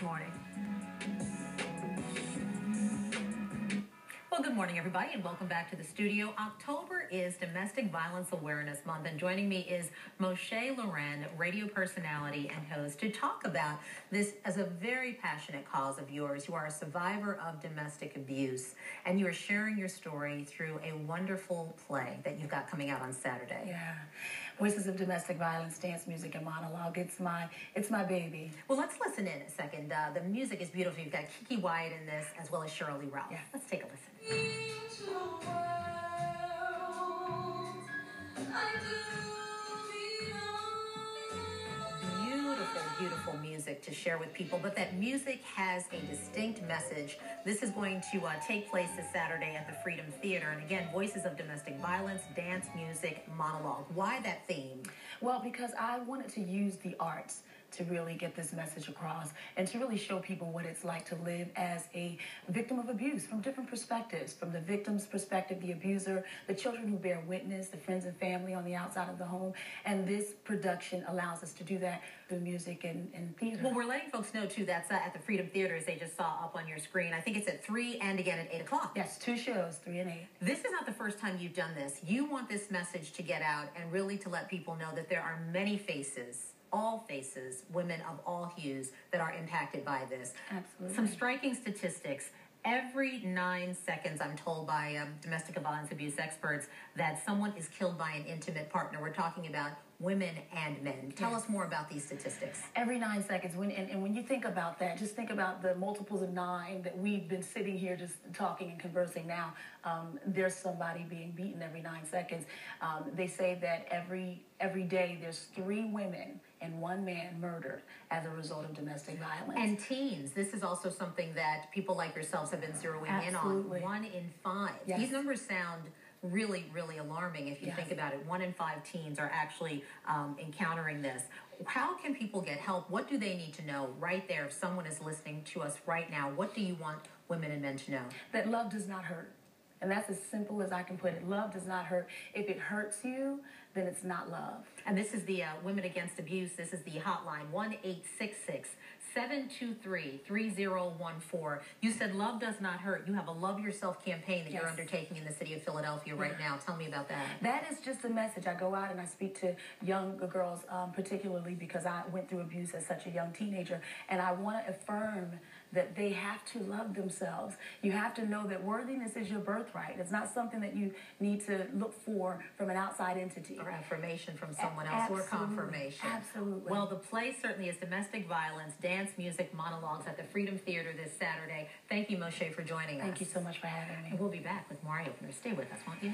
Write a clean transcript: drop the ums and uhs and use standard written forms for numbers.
morning. Well, good morning, everybody, and welcome back to the studio. October is Domestic Violence Awareness Month, and joining me is Moshe Loren, radio personality and host, to talk about this as a very passionate cause of yours. You are a survivor of domestic abuse, and you are sharing your story through a wonderful play that you've got coming out on Saturday. Yeah. Voices of Domestic Violence, Dance, Music, and Monologue. It's my baby. Well, let's listen in a second. The music is beautiful. You've got Kiki Wyatt in this, as well as Shirley Ralph. Yeah. Let's take a listen. Into the world, I do belong. Beautiful, beautiful music to share with people, but that music has a distinct message. This is going to take place this Saturday at the Freedom Theater, and again, Voices of Domestic Violence, Dance, Music, Monologue. Why that theme? Well, because I wanted to use the arts to really get this message across and to really show people what it's like to live as a victim of abuse from different perspectives, from the victim's perspective, the abuser, the children who bear witness, the friends and family on the outside of the home. And this production allows us to do that through music and theater. Well, we're letting folks know, too, that's at the Freedom Theater, as they just saw up on your screen. I think it's at 3 and again at 8 o'clock. Yes, 2 shows, 3 and 8. This is not the first time you've done this. You want this message to get out and really to let people know that there are many faces, all faces, women of all hues that are impacted by this. Absolutely. Some striking statistics. Every 9 seconds, I'm told by domestic violence abuse experts, that someone is killed by an intimate partner. We're talking about women and men. Tell us more about these statistics. Every 9 seconds. And when you think about that, just think about the multiples of 9 that we've been sitting here just talking and conversing now. There's somebody being beaten every 9 seconds. They say that every day there's 3 women and 1 man murdered as a result of domestic violence. And teens. This is also something that people like yourselves have been zeroing in on. 1 in 5. Yes. These numbers sound really, really alarming if you Yes. think about it. 1 in 5 teens are actually encountering this. How can people get help? What do they need to know right there? If someone is listening to us right now, what do you want women and men to know? That love does not hurt. And that's as simple as I can put it. Love does not hurt. If it hurts you, then it's not love. And this is the Women Against Abuse. This is the hotline, 1-866-723-3014. You said love does not hurt. You have a Love Yourself campaign that Yes. you're undertaking in the city of Philadelphia right now. Tell me about that. That is just a message. I go out and I speak to young girls, particularly because I went through abuse as such a young teenager. And I want to affirm that they have to love themselves. You have to know that worthiness is your birthright. It's not something that you need to look for from an outside entity. Or affirmation from someone else, or confirmation. Absolutely. Well, the play certainly is Domestic Violence, Dance, Music, Monologues at the Freedom Theater this Saturday. Thank you, Moshe, for joining us. Thank you so much for having me. And we'll be back with more Eye Openers. Stay with us, won't you?